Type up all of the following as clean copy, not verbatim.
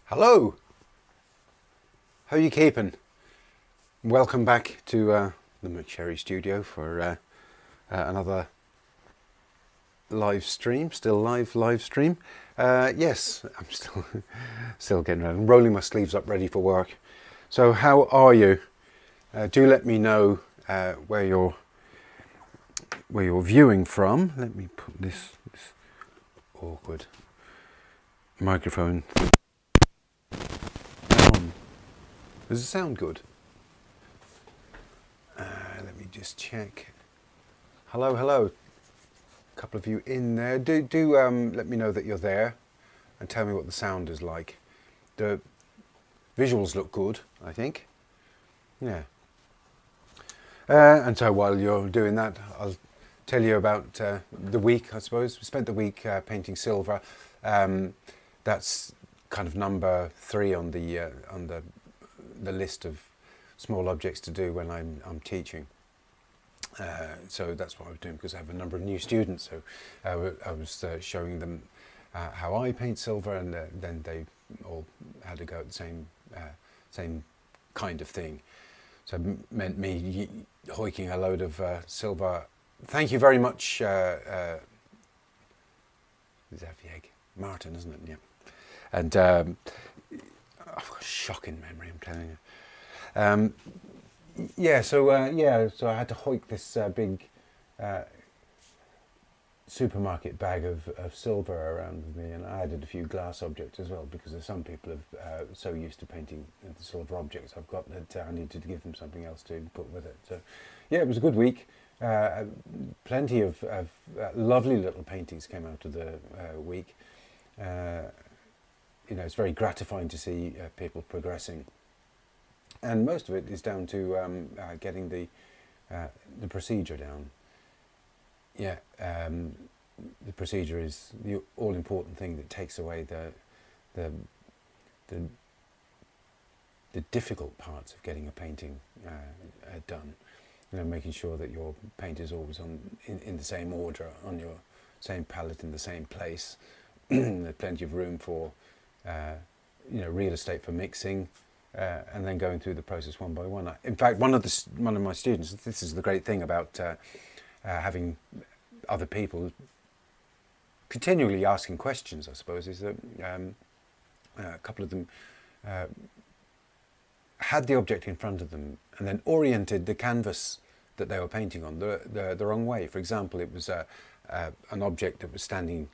Hello, how are you keeping? Welcome back to the McSherryStudio for another live stream, still live stream. Yes, I'm still getting ready. I'm rolling my sleeves up ready for work. So how are you? Do let me know where you're viewing from. Let me put this awkward microphone on. Does it sound good? just check. Hello, hello. A couple of you in there. Do let me know that you're there, and tell me what the sound is like. The visuals look good, I think. Yeah. And so while you're doing that, I'll tell you about the week, I suppose. We spent the week painting silver. That's kind of number 3 on the list of small objects to do when I'm teaching. So that's what I was doing because I have a number of new students. So I was showing them how I paint silver, and then they all had to go at the same kind of thing. So it meant me hoiking a load of silver. Thank you very much, Zavieg. Martin, isn't it? Yeah. And I've got a shocking memory, I'm telling you. Yeah, so I had to hoik this big supermarket bag of silver around with me, and I added a few glass objects as well, because some people are so used to painting the silver objects I've got that I needed to give them something else to put with it. So yeah, it was a good week. Plenty of lovely little paintings came out of the week. It's very gratifying to see people progressing, and most of it is down to getting the procedure down. Yeah, the procedure is the all-important thing that takes away the difficult parts of getting a painting done. Making sure that your paint is always in the same order, on your same palette, in the same place. There's plenty of room for real estate for mixing, and then going through the process one by one. In fact, one of my students, this is the great thing about having other people continually asking questions, I suppose, is that a couple of them had the object in front of them and then oriented the canvas that they were painting on the wrong way. For example, it was an object that was standing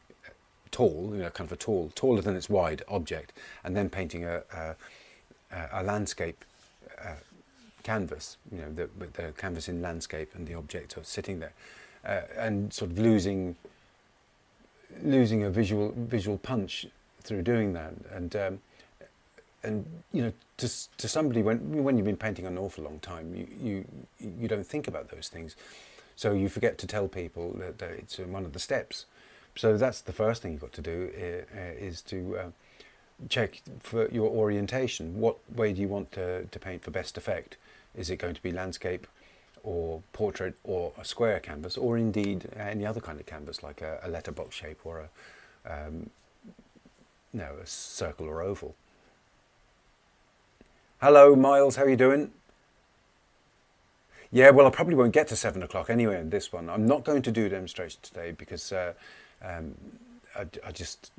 tall, kind of a taller than its wide object, and then painting a landscape canvas, with the canvas in landscape and the object sort of sitting there, and sort of losing a visual punch through doing that. And to somebody, when you've been painting an awful long time, you don't think about those things, so you forget to tell people that it's one of the steps. So that's the first thing you've got to do, is to check for your orientation. What way do you want to paint for best effect? Is it going to be landscape, or portrait, or a square canvas, or indeed any other kind of canvas, like a letterbox shape, or a circle or oval? Hello, Miles, how are you doing? Yeah, well, I probably won't get to 7 o'clock anyway on this one. I'm not going to do a demonstration today because I'm just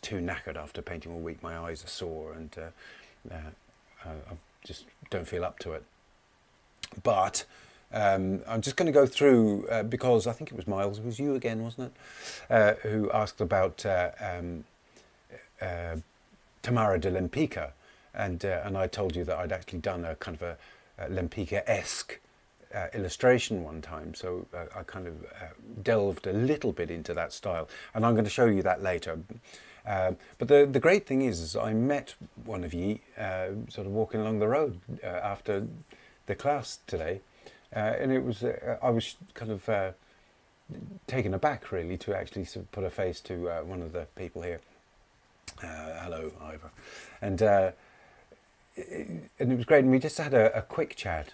too knackered after painting all week. My eyes are sore, and I just don't feel up to it. But I'm just going to go through, because I think it was Miles, it was you again, wasn't it, who asked about Tamara de Lempicka. And I told you that I'd actually done a kind of a Lempicka-esque illustration one time, so I kind of delved a little bit into that style, and I'm going to show you that later. But the great thing is I met one of ye sort of walking along the road after the class today, and it was I was kind of taken aback, really, to actually sort of put a face to one of the people here. Hello, Ivor. And it was great, and we just had a quick chat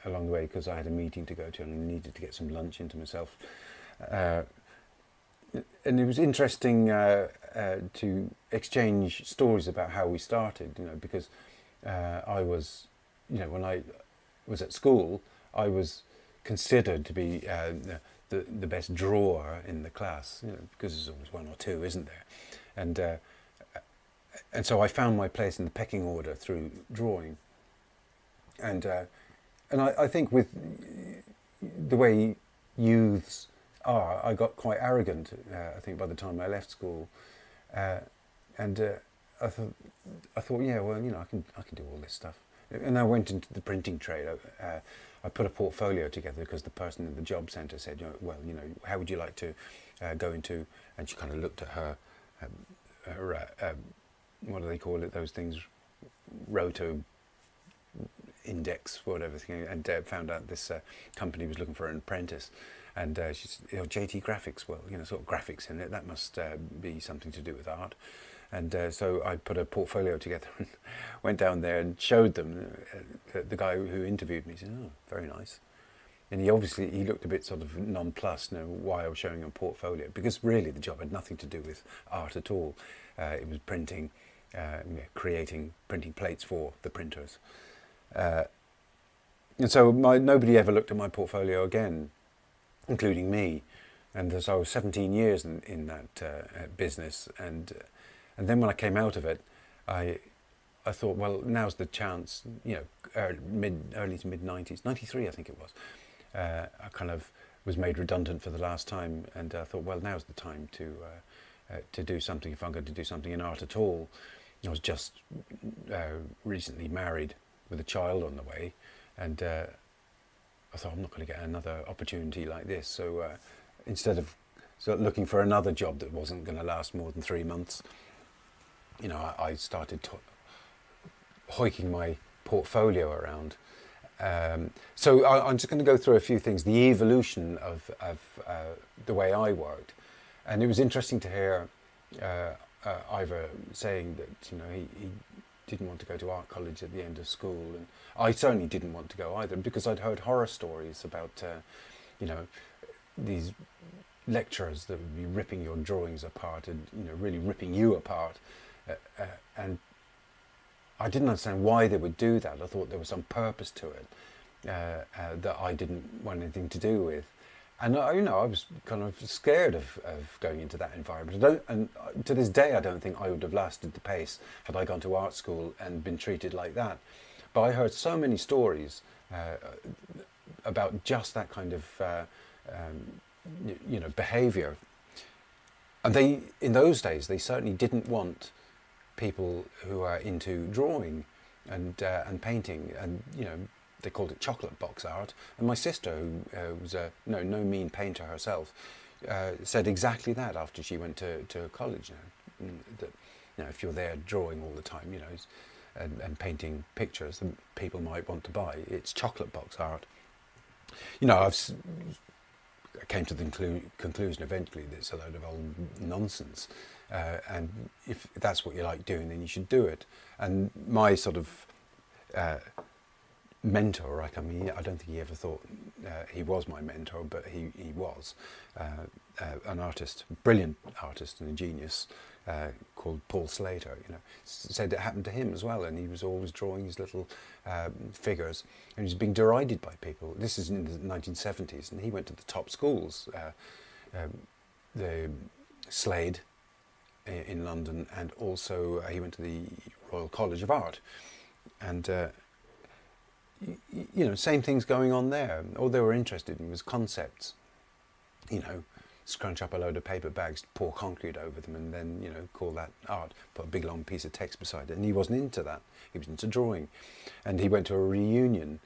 along the way, because I had a meeting to go to and I needed to get some lunch into myself. And it was interesting to exchange stories about how we started, because I was, when I was at school, I was considered to be the best drawer in the class, because there's always one or two, isn't there? And so I found my place in the pecking order through drawing. And I think with the way youths are, I got quite arrogant, I think, by the time I left school. I thought, yeah, well, I can do all this stuff. and I went into the printing trade. I put a portfolio together because the person in the job centre said, well, how would you like to go into? And she kind of looked at her, what do they call it? Those things, roto index, whatever thing, and found out this company was looking for an apprentice. And she said, JT Graphics, well, sort of graphics in it, that must be something to do with art. And so I put a portfolio together and went down there and showed them. The guy who interviewed me said, oh, very nice. And he looked a bit sort of nonplussed, why I was showing him a portfolio, because really the job had nothing to do with art at all. It was printing, printing plates for the printers. And so nobody ever looked at my portfolio again, including me. And so I was 17 years in that business. And then when I came out of it, I thought, well, now's the chance, early to mid 90s, 93 I think it was. I kind of was made redundant for the last time, and I thought, well, now's the time to do something, if I'm going to do something in art at all. I was just recently married with a child on the way, and I thought, I'm not going to get another opportunity like this. So instead of looking for another job that wasn't going to last more than 3 months, I started hoiking my portfolio around. So I'm just going to go through a few things, the evolution of the way I worked. And it was interesting to hear Ivor saying that he didn't want to go to art college at the end of school, and I certainly didn't want to go either, because I'd heard horror stories about these lecturers that would be ripping your drawings apart and really ripping you apart, and I didn't understand why they would do that. I thought there was some purpose to it that I didn't want anything to do with. And I was kind of scared of going into that environment. And to this day, I don't think I would have lasted the pace had I gone to art school and been treated like that. But I heard so many stories about just that kind of behaviour. And in those days, they certainly didn't want people who are into drawing and painting, and they called it chocolate box art. And my sister, who was no mean painter herself, said exactly that after she went to college. That if you're there drawing all the time, and painting pictures that people might want to buy, it's chocolate box art. I came to the conclusion eventually that it's a load of old nonsense, and if that's what you like doing, then you should do it. And my sort of mentor, I don't think he ever thought he was my mentor, but he was an artist, brilliant artist and a genius, called Paul Slater. Said it happened to him as well, and he was always drawing his little figures, and he was being derided by people. This is in the 1970s, and he went to the top schools, the Slade in London, and also he went to the Royal College of Art, and same things going on there. All they were interested in was concepts. Scrunch up a load of paper bags, pour concrete over them, and then call that art. Put a big long piece of text beside it. And he wasn't into that. He was into drawing, and he went to a reunion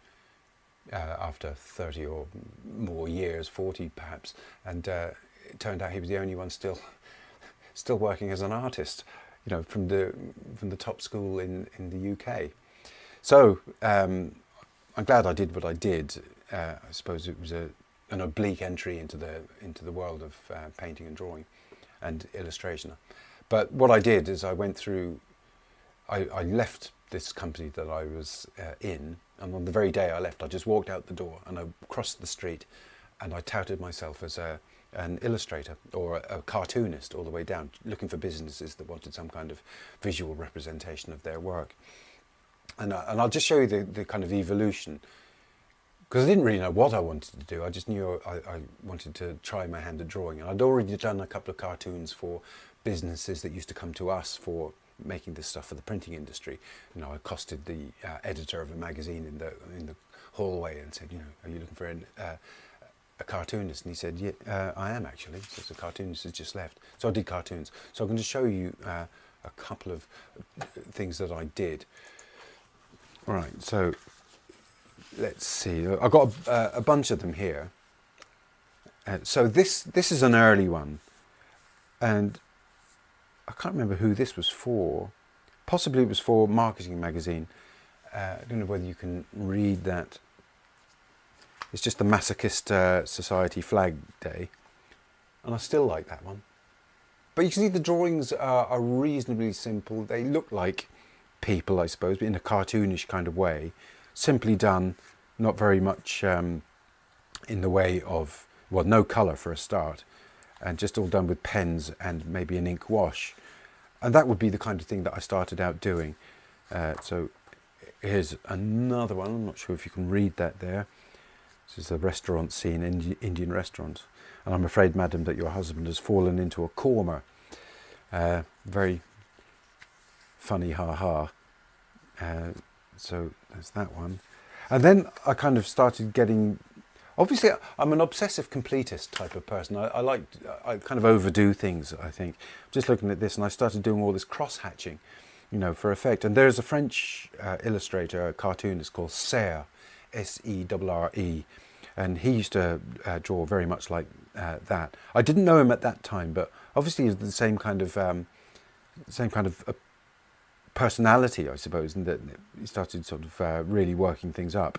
after 30 or more years, 40 perhaps, and it turned out he was the only one still working as an artist. From the top school in the UK. So I'm glad I did what I did. I suppose it was an oblique entry into the world of painting and drawing and illustration. But what I did is I left this company that I was in, and on the very day I left, I just walked out the door and I crossed the street, and I touted myself as an illustrator or a cartoonist all the way down, looking for businesses that wanted some kind of visual representation of their work. And I'll just show you the kind of evolution, because I didn't really know what I wanted to do. I just knew I wanted to try my hand at drawing. And I'd already done a couple of cartoons for businesses that used to come to us for making this stuff for the printing industry. I accosted the editor of a magazine in the hallway and said, are you looking for a cartoonist? And he said, yeah, I am actually. So the cartoonist has just left. So I did cartoons. So I'm going to show you a couple of things that I did. Right, so let's see. I've got a bunch of them here. So this is an early one, and I can't remember who this was for. Possibly it was for Marketing Magazine. I don't know whether you can read that. It's just the Masochist Society Flag Day, and I still like that one. But you can see the drawings are reasonably simple. They look like people, I suppose, but in a cartoonish kind of way. Simply done, not very much in the way of, well, no colour for a start, and just all done with pens and maybe an ink wash. And that would be the kind of thing that I started out doing. So here's another one. I'm not sure if you can read that there. This is a restaurant scene, Indian restaurant. And I'm afraid, madam, that your husband has fallen into a korma. Very funny, ha-ha. So there's that one. And then I kind of started getting... Obviously, I'm an obsessive completist type of person. I kind of overdo things, I think. Just looking at this, and I started doing all this cross-hatching, you know, for effect. And there's a French illustrator, a cartoonist called Serre, S-E-R-R-E, and he used to draw very much like that. I didn't know him at that time, but obviously he's the same kind of personality, I suppose, and that he started sort of really working things up.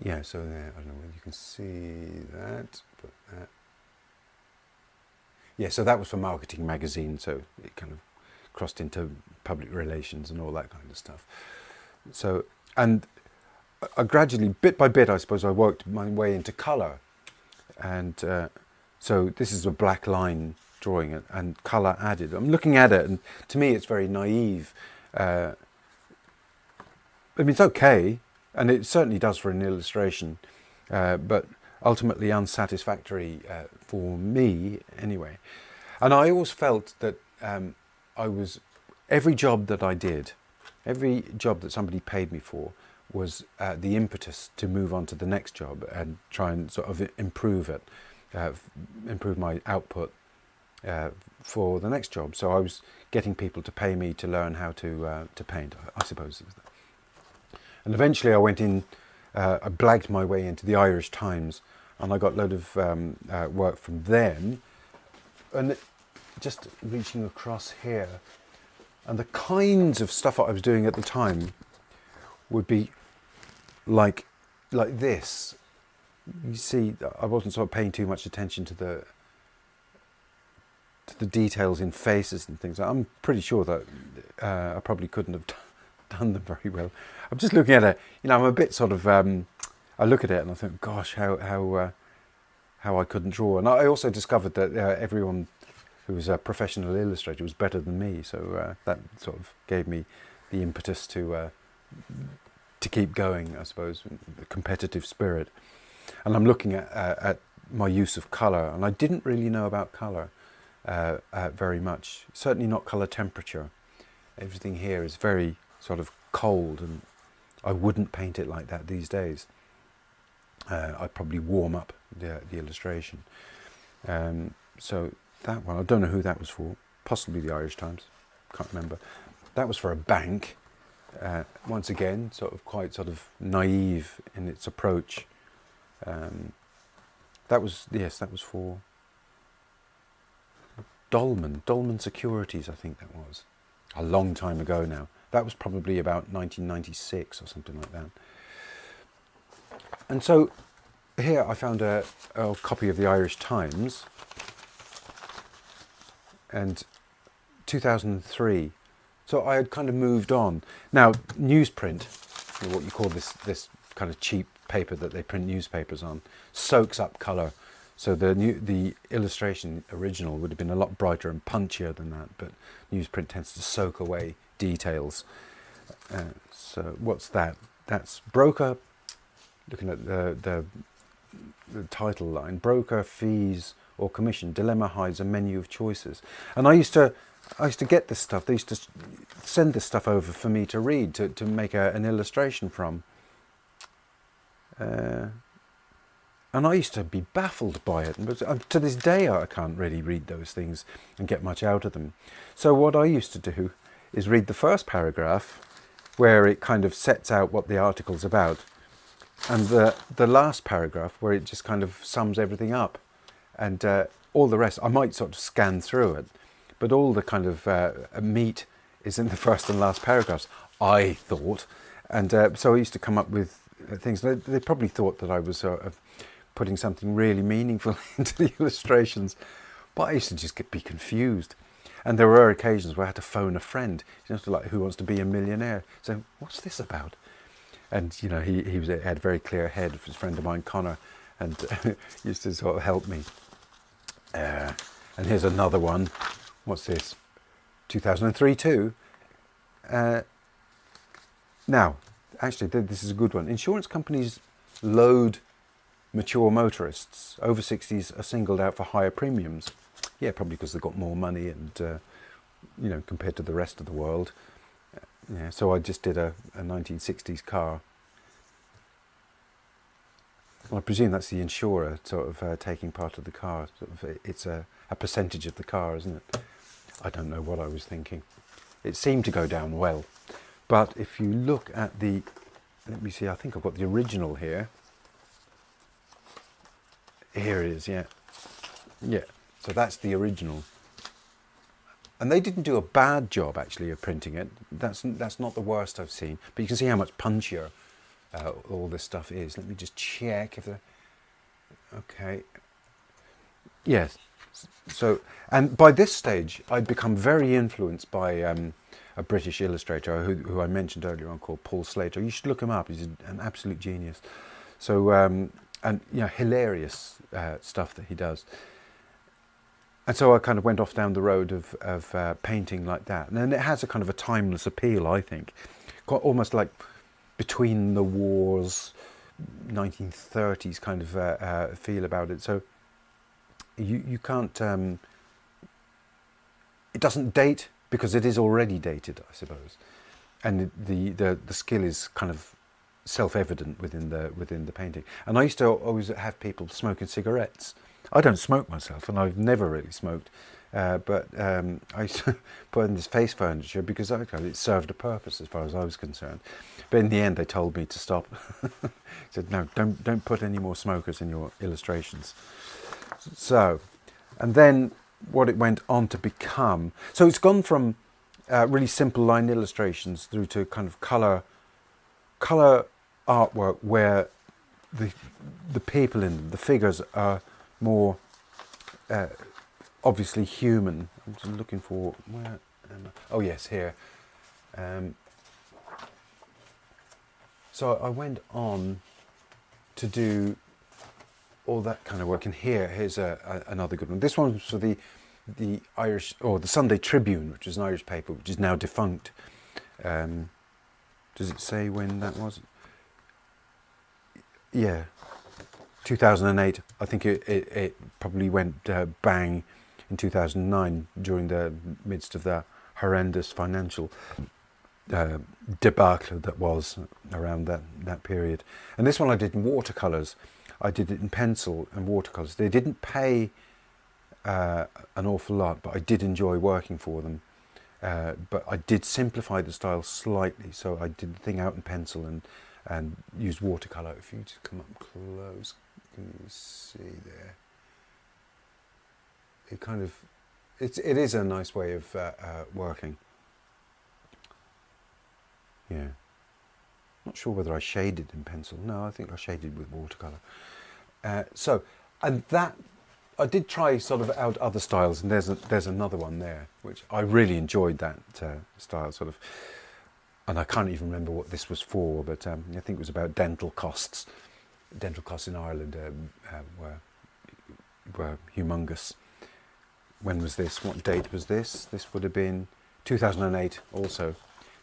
Yeah, so there, I don't know whether you can see that, but yeah, so that was for Marketing Magazine, so it kind of crossed into public relations and all that kind of stuff. So, and I gradually, bit by bit, I suppose, I worked my way into colour. And so this is a black line drawing and colour added. I'm looking at it, and to me it's very naive. I mean, it's okay, and it certainly does for an illustration, but ultimately unsatisfactory for me anyway. And I always felt that every job that I did, every job that somebody paid me for, was the impetus to move on to the next job and try and sort of improve it, improve my output for the next job. So I was getting people to pay me to learn how to paint, I suppose it was that. And eventually I went in, I blagged my way into the Irish Times, and I got a load of work from them. And just reaching across here, and the kinds of stuff that I was doing at the time would be like this. You see, I wasn't sort of paying too much attention to the details in faces and things. I'm pretty sure that I probably couldn't have done them very well. I'm just looking at it, you know, I'm a bit sort of, I look at it and I think, gosh, how I couldn't draw. And I also discovered that everyone who was a professional illustrator was better than me. So that sort of gave me the impetus to keep going, I suppose, the competitive spirit. And I'm looking at my use of colour, and I didn't really know about colour very much. Certainly not colour temperature. Everything here is very sort of cold, and I wouldn't paint it like that these days. I'd probably warm up the illustration. So that one, I don't know who that was for. Possibly the Irish Times, can't remember. That was for a bank. Once again, quite naive in its approach. That was for Dolman Securities, I think that was. A long time ago now. That was probably about 1996 or something like that. And so here I found a copy of the Irish Times, and 2003. So I had kind of moved on. Now, newsprint, what you call this kind of cheap paper that they print newspapers on, soaks up colour. So the illustration original would have been a lot brighter and punchier than that, but newsprint tends to soak away details. So what's that? That's broker. Looking at the title line, broker fees or commission. Dilemma hides a menu of choices. And I used to get this stuff. They used to send this stuff over for me to read, to make an illustration from. And I used to be baffled by it. But to this day, I can't really read those things and get much out of them. So what I used to do is read the first paragraph, where it kind of sets out what the article's about, and the last paragraph where it just kind of sums everything up, and all the rest I might sort of scan through it, but all the kind of meat is in the first and last paragraphs, I thought. And so I used to come up with things. They probably thought that I was sort of putting something really meaningful into the illustrations, but I used to just be confused. And there were occasions where I had to phone a friend, like Who Wants to Be a Millionaire? So what's this about? And he had a very clear head. Of his friend of mine, Connor, and used to sort of help me. And here's another one. What's this? 2003 too. Now, actually, this is a good one. Insurance companies load mature motorists. Over 60s are singled out for higher premiums. Yeah, probably because they've got more money and, compared to the rest of the world. Yeah, so I just did a 1960s car. Well, I presume that's the insurer sort of taking part of the car. It's a percentage of the car, isn't it? I don't know what I was thinking. It seemed to go down well. But if you look at let me see, I think I've got the original here. Here it is, yeah. Yeah, so that's the original. And they didn't do a bad job, actually, of printing it. That's not the worst I've seen. But you can see how much punchier all this stuff is. Let me just check if they're... Okay. Yes. So, and by this stage, I'd become very influenced by a British illustrator who I mentioned earlier on, called Paul Slater. You should look him up. He's an absolute genius. So, and hilarious stuff that he does. And so I kind of went off down the road of painting like that. And then it has a kind of a timeless appeal, I think. Quite almost like between the wars, 1930s kind of feel about it. So you can't... it doesn't date because it is already dated, I suppose. And the skill is kind of self-evident within the painting. And I used to always have people smoking cigarettes. I don't smoke myself, and I've never really smoked, but I used to put in this face furniture because it served a purpose as far as I was concerned. But in the end, they told me to stop. Said, no, don't put any more smokers in your illustrations. So, and then what it went on to become. So it's gone from really simple line illustrations through to kind of colour artwork where the people in them, the figures, are more obviously human. I'm just looking for where am I? Oh yes, here. So I went on to do all that kind of work, and here's another good one. This one's for the Irish, or the Sunday Tribune, which is an Irish paper which is now defunct. Does it say when that was? Yeah, 2008. I think it probably went bang in 2009 during the midst of the horrendous financial debacle that was around that period. And this one I did in watercolours. I did it in pencil and watercolours. They didn't pay an awful lot, but I did enjoy working for them. But I did simplify the style slightly, so I did the thing out in pencil and used watercolour. If you just come up close, can you see there? It kind of, it is a nice way of working. Yeah. Not sure whether I shaded in pencil. No, I think I shaded with watercolour. So, and that, I did try sort of out other styles, and there's another one there, which I really enjoyed that style, sort of, and I can't even remember what this was for, but I think it was about dental costs. Dental costs in Ireland were humongous. When was this? What date was this? This would have been 2008 also.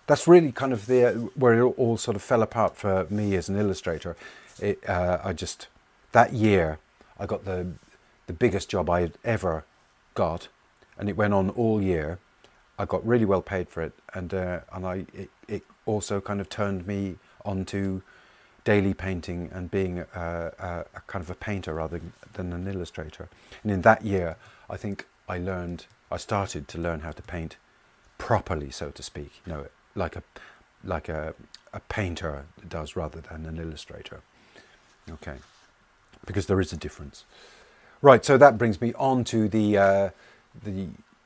That's really kind of where it all sort of fell apart for me as an illustrator. That year I got the biggest job I had ever got, and it went on all year. I got really well paid for it, and it also kind of turned me onto daily painting and being a kind of a painter rather than an illustrator. And in that year, I think I started to learn how to paint properly, so to speak. like a painter does rather than an illustrator. Okay, because there is a difference. Right, so that brings me on to the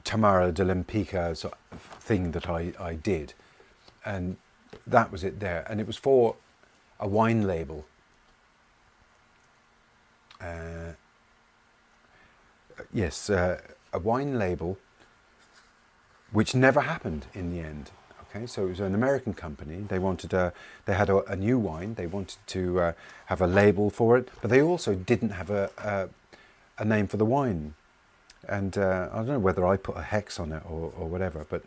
Tamara de Lempicka sort of thing that I did, and that was it there, and it was for a wine label. Yes, a wine label, which never happened in the end. Okay, so it was an American company. They wanted they had a new wine. They wanted to have a label for it, but they also didn't have a name for the wine. And I don't know whether I put a hex on it or whatever, but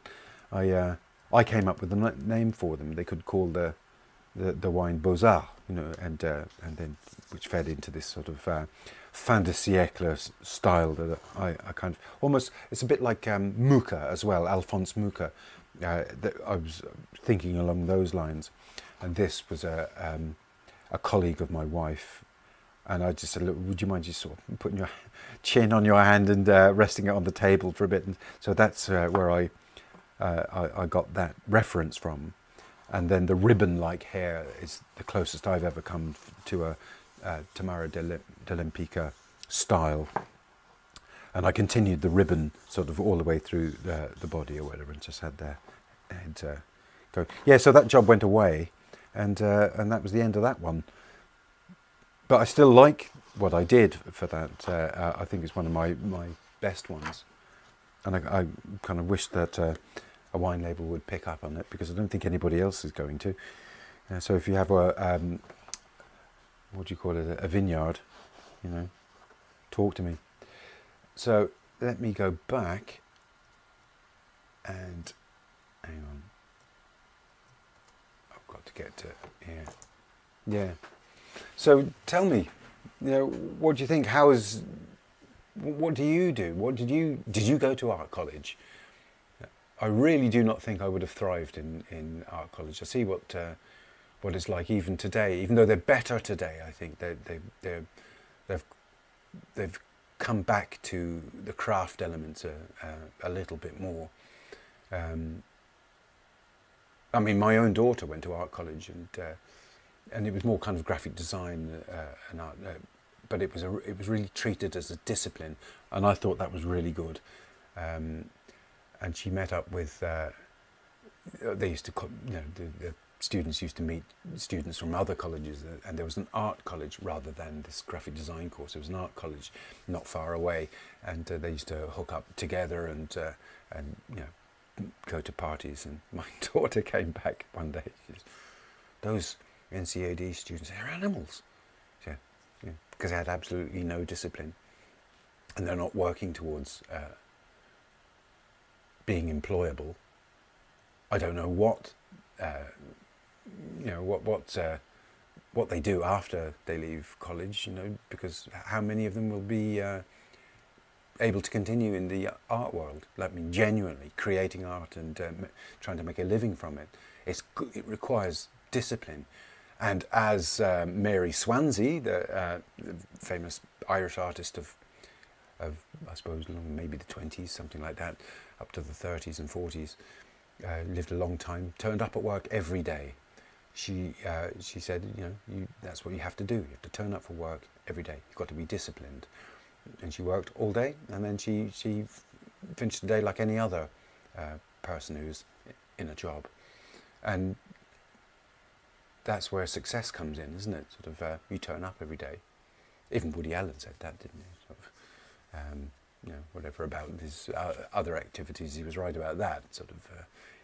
I came up with a name for them. They could call the wine Beaux-Arts, you know, and then which fed into this sort of fin de siècle style that I kind of almost. It's a bit like Mucha as well, Alphonse Mucha. That I was thinking along those lines, and this was a colleague of my wife, and I just said, "Look, would you mind just sort of putting your chin on your hand and resting it on the table for a bit?" And so that's where I got that reference from. And then the ribbon-like hair is the closest I've ever come to a Tamara de Lempicka style. And I continued the ribbon sort of all the way through the body or whatever, and just had the head go. Yeah, so that job went away, and that was the end of that one. But I still like what I did for that. I think it's one of my best ones. And I kind of wish that a wine label would pick up on it, because I don't think anybody else is going to. So if you have a, what do you call it, a vineyard, you know, talk to me. So let me go back and hang on. I've got to get to here. Yeah. So tell me, you know, what do you think? What do you do? Did you go to art college? I really do not think I would have thrived in art college. I see what it's like even today. Even though they're better today, I think they've come back to the craft elements a little bit more. I mean, my own daughter went to art college, and it was more kind of graphic design and art, but it was really treated as a discipline, and I thought that was really good. And she met up with, they used to, you know, the students used to meet students from other colleges, and there was an art college rather than this graphic design course. It was an art college not far away, and they used to hook up together and you know, go to parties. And my daughter came back one day. She says, "Those NCAD students, they're animals." Yeah, because they had absolutely no discipline, and they're not working towards being employable. I don't know what you know what they do after they leave college, you know, because how many of them will be able to continue in the art world? I mean, genuinely creating art and trying to make a living from it. It requires discipline. And as Mary Swansea, the famous Irish artist of I suppose maybe the 20s, something like that, up to the 30s and 40s, lived a long time, turned up at work every day. She said, you know, that's what you have to do. You have to turn up for work every day. You've got to be disciplined. And she worked all day, and then she finished the day like any other person who's in a job. And that's where success comes in, isn't it? Sort of, you turn up every day. Even Woody Allen said that, didn't he? Sort of, you know, whatever about his other activities, he was right about that. Sort of,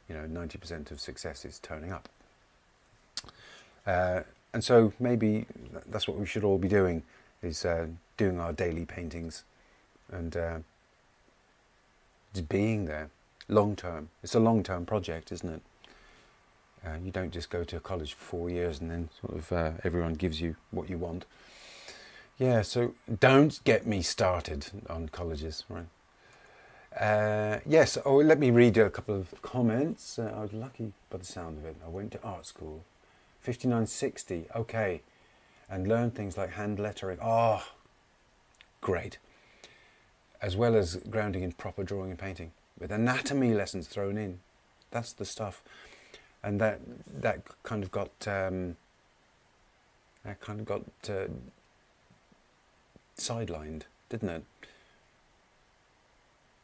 you know, 90% of success is turning up. And so maybe that's what we should all be doing, is doing our daily paintings and just being there, long term. It's a long term project, isn't it? You don't just go to college for 4 years and then sort of everyone gives you what you want. Yeah, so don't get me started on colleges, right? Yes, let me read a couple of comments. I was lucky by the sound of it. I went to art school, 5960, okay, and learned things like hand lettering. Oh, great. As well as grounding in proper drawing and painting, with anatomy lessons thrown in. That's the stuff. and that kind of got sidelined, didn't it?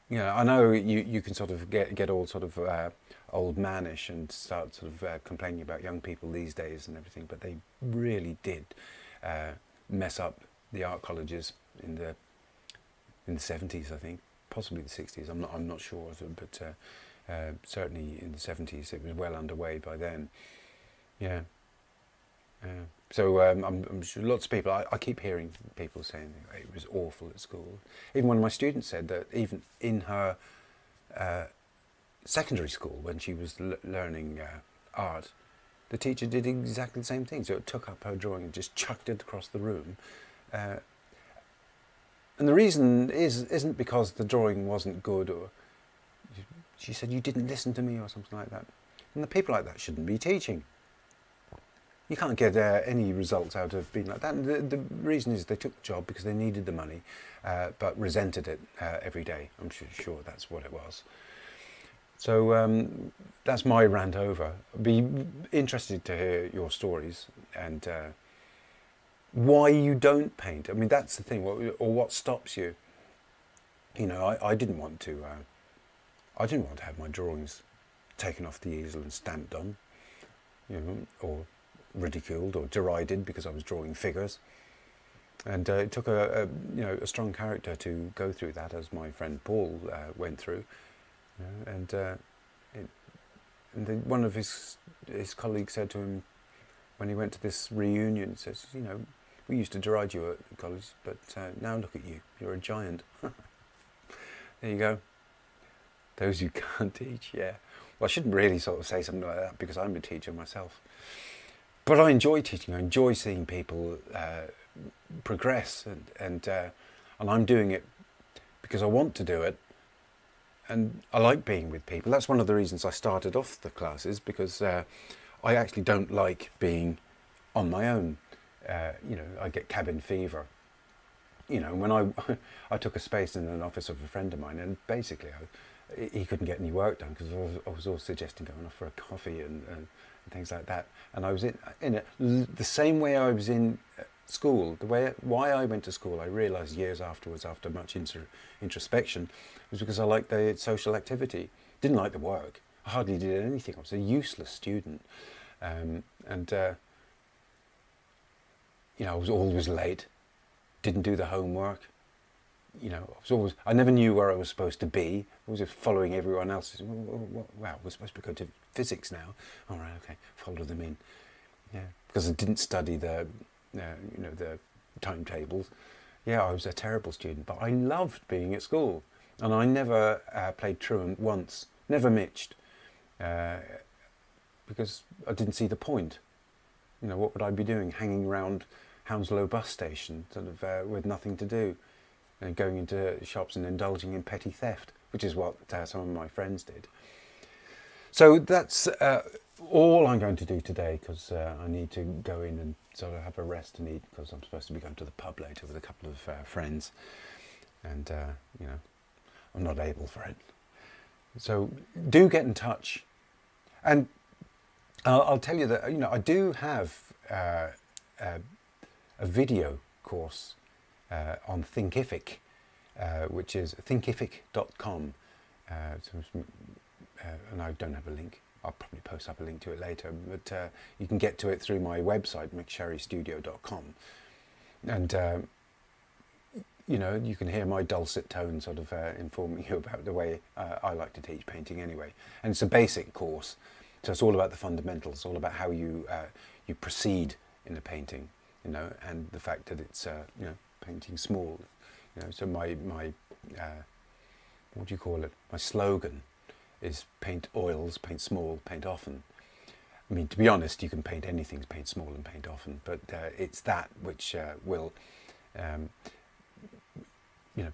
You know, I know you can sort of get all sort of old manish and start sort of complaining about young people these days and everything, but they really did mess up the art colleges in the 70s, I think, possibly the 60s. I'm not sure, but certainly in the 70s it was well underway by then. Yeah. So I'm sure lots of people, I keep hearing people saying it was awful at school. Even one of my students said that even in her secondary school, when she was learning art, the teacher did exactly the same thing. So it took up her drawing and just chucked it across the room. And the reason isn't because the drawing wasn't good, or she said, you didn't listen to me or something like that. And the people like that shouldn't be teaching. You can't get any results out of being like that. And the reason is they took the job because they needed the money, but resented it every day. I'm sure that's what it was. So that's my rant over. I'd be interested to hear your stories and why you don't paint. I mean, that's the thing, or what stops you. You know, I didn't want to. I didn't want to have my drawings taken off the easel and stamped on, you know, or ridiculed or derided because I was drawing figures. And it took a strong character to go through that, as my friend Paul went through. You know, and one of his colleagues said to him when he went to this reunion, says, you know, we used to deride you at college, but now look at you, you're a giant. There you go. Those you can't teach, yeah. Well, I shouldn't really sort of say something like that because I'm a teacher myself. But I enjoy teaching. I enjoy seeing people progress, and I'm doing it because I want to do it, and I like being with people. That's one of the reasons I started off the classes, because I actually don't like being on my own. You know, I get cabin fever. You know, when I took a space in an office of a friend of mine, and basically he couldn't get any work done because I was always suggesting going off for a coffee and things like that. And I was in it the same way I was in school. Why I went to school, I realised years afterwards, after much introspection, was because I liked the social activity. Didn't like the work. I hardly did anything. I was a useless student, and you know, I was always late. Didn't do the homework. You know, I never knew where I was supposed to be. I was just following everyone else. Wow, we're supposed to go to physics now. All right, okay, follow them in. Yeah, because I didn't study the timetables. Yeah, I was a terrible student, but I loved being at school, and I never played truant once. Never mitched, because I didn't see the point. You know, what would I be doing, hanging around Hounslow bus station, sort of with nothing to do? And going into shops and indulging in petty theft, which is what some of my friends did. So that's all I'm going to do today, because I need to go in and sort of have a rest and eat, because I'm supposed to be going to the pub later with a couple of friends, and you know, I'm not able for it. So do get in touch, and I'll tell you that, you know, I do have a video course on Thinkific, which is thinkific.com, and I don't have a link. I'll probably post up a link to it later, but you can get to it through my website, McSherryStudio.com, and you know, you can hear my dulcet tone sort of informing you about the way I like to teach painting anyway. And it's a basic course, so it's all about the fundamentals, all about how you proceed in a painting, you know, and the fact that it's you know, painting small, you know. So my what do you call it? My slogan is paint oils, paint small, paint often. I mean, to be honest, you can paint anything, paint small and paint often, but it's that which will, you know,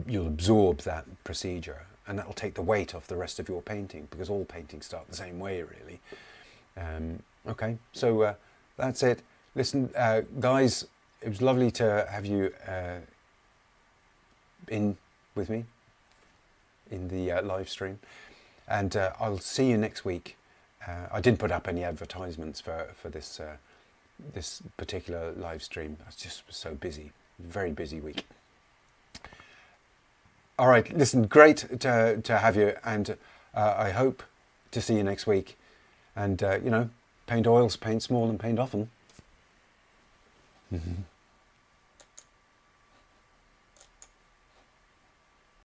you'll absorb that procedure, and that'll take the weight off the rest of your painting, because all paintings start the same way, really. Okay, so that's it. Listen, guys, it was lovely to have you in with me in the live stream, and I'll see you next week. I didn't put up any advertisements for this this particular live stream. I just was so busy, very busy week. All right, listen, great to have you, and I hope to see you next week. And you know, paint oils, paint small, and paint often.